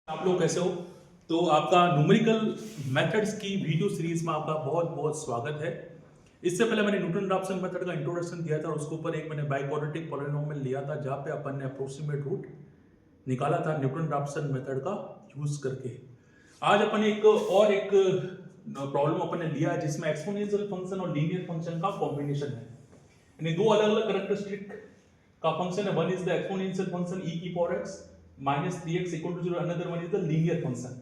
आप लोग कैसे हो? तो आपका न्यूमेरिकल मेथड्स की वीडियो सीरीज में आपका बहुत बहुत स्वागत है। इससे पहले मैंने न्यूटन रैप्सन मेथड का इंट्रोडक्शन दिया था और उसके ऊपर एक मैंने बाइक्वाड्रेटिक पॉलिनोमियल लिया था जहाँ पे अपन ने अप्रोक्सीमेट रूट निकाला था न्यूटन रैप्सन मेथड का यूज करके। आज अपन एक प्रॉब्लम अपन ने लिया है जिसमें एक्सपोनेंशियल फंक्शन और लीनियर फंक्शन का कॉम्बिनेशन है, यानी दो अलग अलग कैरेक्टरिस्टिक का फंक्शन है। One is the exponential function e की power x minus 3x equal to 0, another one is the linear function.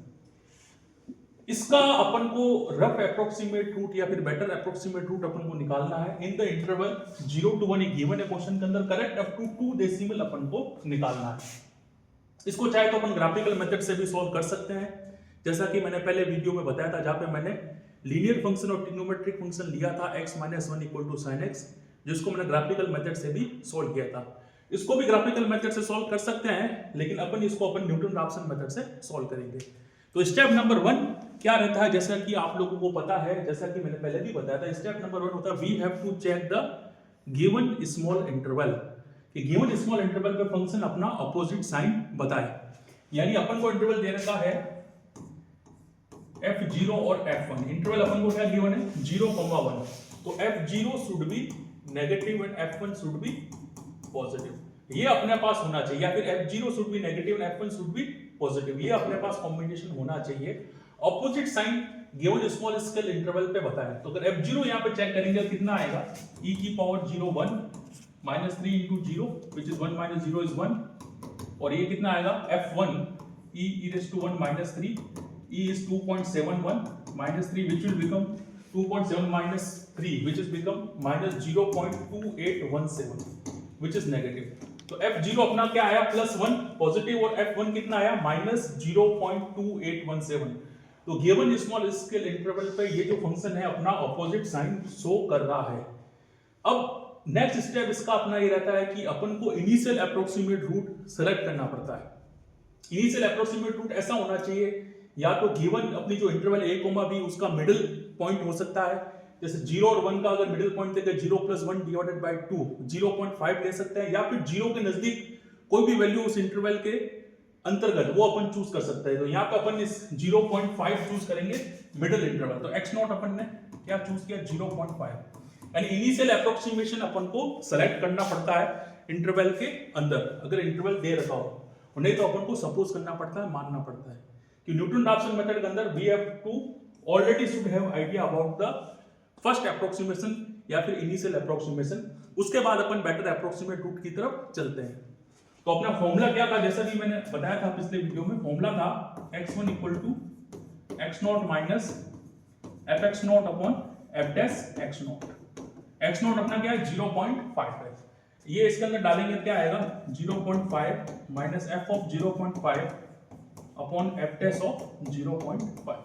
इसका अपन को रफ अप्रोक्सीमेट रूट या फिर बेटर अप्रोक्सीमेट रूट अपन को निकालना है in the interval 0 to 1 given है क्वेश्चन के अंदर। करेक्ट अप टू 2 डेसिमल अपन को निकालना है। इसको चाहे तो अपन ग्राफिकल मेथड से भी सॉल्व कर सकते हैं, जैसा कि मैंने पहले वीडियो में बताया था जहां पे मैंने लीनियर फंक्शन और ट्रिग्नोमेट्रिक फंक्शन लिया था x - 1 equal to sin x, जिसको मैंने ग्राफिकल मेथड से भी सॉल्व किया था। इसको भी ग्राफिकल मेथड से सॉल्व कर सकते हैं, लेकिन अपन न्यूटन रैप्सन मेथड से सॉल्व करेंगे। तो स्टेप नंबर 1 क्या रहता है, जैसा कि आप लोगों को पता है, जैसा कि मैंने पहले भी बताया था, स्टेप नंबर 1 होता है we have to check the given small interval कि गिवन स्मॉल इंटरवल पे फंक्शन अपना अपोजिट साइन बताए। यानी अपन को इंटरवल दे रखा है f0 और f1। इंटरवल अपन को क्या गिवन है 0,1, तो f0 should be negative and f1 should be positive. ये अपने पास होना चाहिए, या फिर f0 should be negative and f1 should be positive. ये अपने पास कॉम्बिनेशन होना चाहिए। Opposite sign given small scale interval पे बताया, तो अगर f0 यहां पे चेक करेंगे कितना आएगा e की power 0 1 minus 3 into 0 which is 1 minus 0 is 1, और ये कितना आएगा f1 e raised to 1 minus 3 e is 2.71 minus 3 which will become 2.7 minus 3 which is become minus 0.2817 which is negative। तो f0 अपना क्या आया +1 पॉजिटिव, और f1 कितना आया minus 0.2817। तो गिवन स्मॉल स्केल इंटरवल पे ये जो फंक्शन है अपना ऑपोजिट साइन शो कर रहा है। अब नेक्स्ट स्टेप इसका अपना ये रहता है कि अपन को इनिशियल अप्रोक्सीमेट रूट सेलेक्ट करना पड़ता है। इनिशियल अप्रोक्सीमेट रूट ऐसा होना चाहिए, या तो गिवन अपनी जो इंटरवल a, b उसका मिडिल पॉइंट हो सकता है, जैसे 0 और 1 का अगर मिडिल पॉइंट देखे 0 + 1 डिवाइडेड बाय 2 0.5 ले सकते हैं, या फिर 0 के नजदीक कोई भी वैल्यू उस इंटरवल के अंतर्गत वो अपन चूज कर सकते हैं। तो यहाँ पे अपन इस 0.5 चूज करेंगे मिडिल इंटरवल। तो x0 अपन ने क्या चूज किया 0.5, यानी इनिशियल अप्रोक्सीमेशन अपन को सेलेक्ट करना पड़ता है इंटरवल के अंदर, अगर इंटरवल दे रखा हो। नहीं तो अपन को सपोज करना पड़ता है, मानना पड़ता है कि न्यूटन रैप्सन मेथड के अंदर we have to already should have idea about the first approximation या फिर इनिशियल अप्रोक्सीमेशन। उसके बाद अपन बेटर अप्रोक्सीमेट रूट की तरफ चलते हैं। तो अपना फॉर्मूला क्या था, जैसा कि मैंने बताया था पिछले वीडियो में, फॉर्मूला था x1 equal to x0 minus fx0 upon f dash x0। x0 अपना क्या है 0.5 है, ये इसके अंदर डालेंगे क्या आएगा 0.5 minus f of 0.5 upon f dash of 0.5।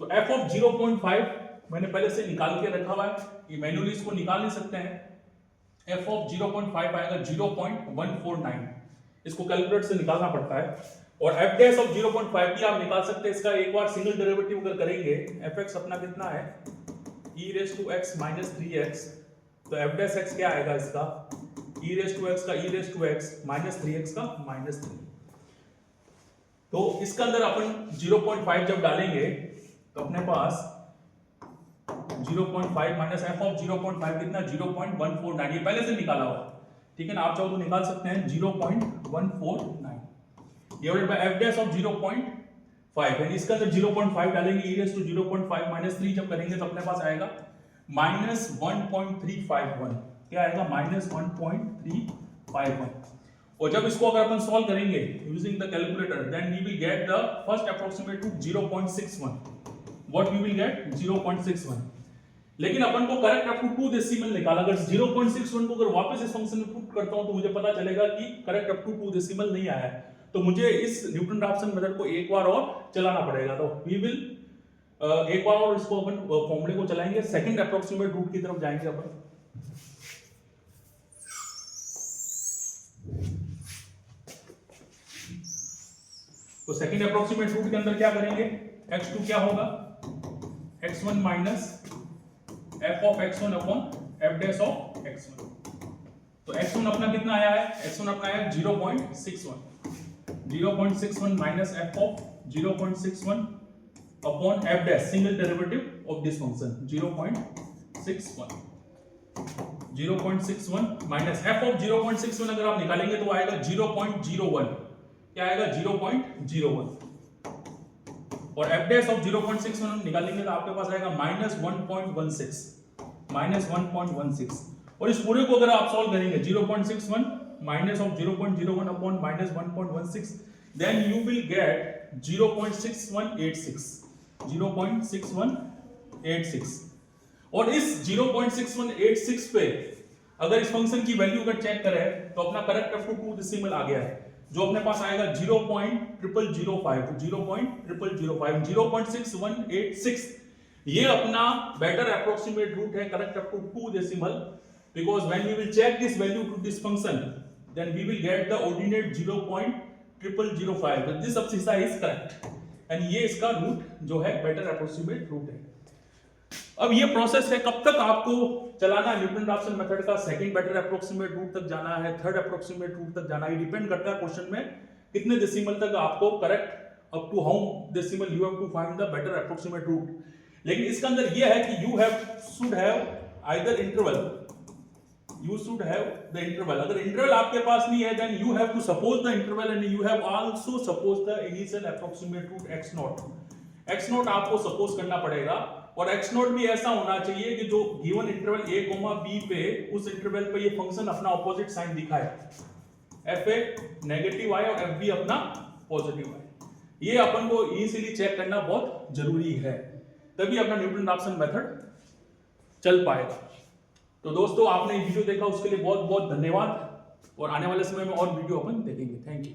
तो f ऑफ 0.5 मैंने पहले से निकाल के रखा हुआ है, ये मैन्युअली इसको निकाल नहीं सकते हैं। f ऑफ 0.5 आएगा 0.149, इसको कैलकुलेटर से निकालना पड़ता है। और f डैश ऑफ 0.5 भी आप निकाल सकते हैं। इसका एक बार सिंगल डेरिवेटिव अगर करेंगे fx अपना कितना है e raised to x minus 3x, तो f dash x क्या आएगा इसका e raised to x का e raised to x minus 3x का minus 3। तो इसके अंदर अपन 0.5 जब डालेंगे तो अपने पास 0.5 माइनस f ऑफ 0.5 कितना 0.149, ये पहले से निकाला हुआ, ठीक है ना। आप चाहो तो निकाल सकते हैं 0.149 divided by f dash of 0.5 है। इसके अंदर 0.5 डालेंगे e raised to 0.5 माइनस 3 जब करेंगे तो अपने पास आएगा माइनस 1.351, क्या आएगा माइनस 1.351। और जब इसको अगर अपन सॉल्व करेंगे using the calculator then we will get the first approximate root 0.61। What we will get 0.61। लेकिन अपन को करेक्ट अप टू 2 डेसिमल निकाला। अगर 0.61 को अगर वापस इस फंक्शन में पुट करता हूं तो मुझे पता चलेगा कि करेक्ट अप टू 2 डेसिमल नहीं आया है, तो मुझे इस न्यूटन रैप्सन मेथड को एक बार और चलाना पड़ेगा। तो वी विल एक बार और इसको अपन फॉर्मूले को चलाएंगे, सेकंड अप्रोक्सीमेट रूट की तरफ जाएंगे अपन। तो सेकंड अप्रोक्सीमेट रूट के अंदर क्या करेंगे x2 क्या होगा x1 minus f of x1 upon f dash of x1। तो x1 अपना कितना आया है, x1 अपना आया 0.61 0.61 minus f of 0.61 upon f dash, single derivative of this function 0.61 minus f of 0.61 अगर आप निकालेंगे तो आएगा 0.01, क्या आएगा 0.01, और f dash of 0.61 निकालेंगे तो आपके पास आएगा -1.16, और इस पूरे को अगर आप सॉल्व करेंगे 0.61 minus of 0.01 upon -1.16, then you will get 0.6186, और इस 0.6186 पे अगर इस फंक्शन की वैल्यू अगर चेक करें तो अपना करेक्ट अप टू 2 डेसिमल आ गया है, जो अपने पास आएगा 0.0005, ये अपना बेटर अप्रोक्सीमेट रूट है correct up to 2 decimal, because when we will check this value to this function then we will get the ordinate 0.0005, but this abscissa is correct and ये इसका रूट जो है बेटर अप्रोक्सीमेट रूट है। अब ये process है, कब तक आपको चलाना है न्यूटन रैप्सन मेथड का, सेकंड बेटर अप्रोक्सीमेट रूट तक जाना है, थर्ड अप्रोक्सीमेट रूट तक जाना है, डिपेंड करता है क्वेश्चन में कितने डेसिमल तक आपको correct up to how decimal you have to find the better approximate root. लेकिन इसके अंदर ये है कि you should have either interval, you should have the interval, अगर इंटरवल आपके पास नहीं है then you have to suppose the interval and you have also supposed the initial approximate root x0 आपको सपोज करना पड़ेगा, और x0 भी ऐसा होना चाहिए कि जो गिवन इंटरवल a, b पे उस इंटरवल पे ये फंक्शन अपना ऑपोजिट साइन दिखाए, f a नेगेटिव आए और f b अपना पॉजिटिव आए। ये अपन को इजीली चेक करना बहुत जरूरी है, तभी अपना न्यूटन रैप्सन मेथड चल पाएगा। तो दोस्तों आपने वीडियो देखा उसके लिए बहुत बहुत धन्यवाद, और आने वाले समय में और वीडियो अपन देखेंगे। Thank you.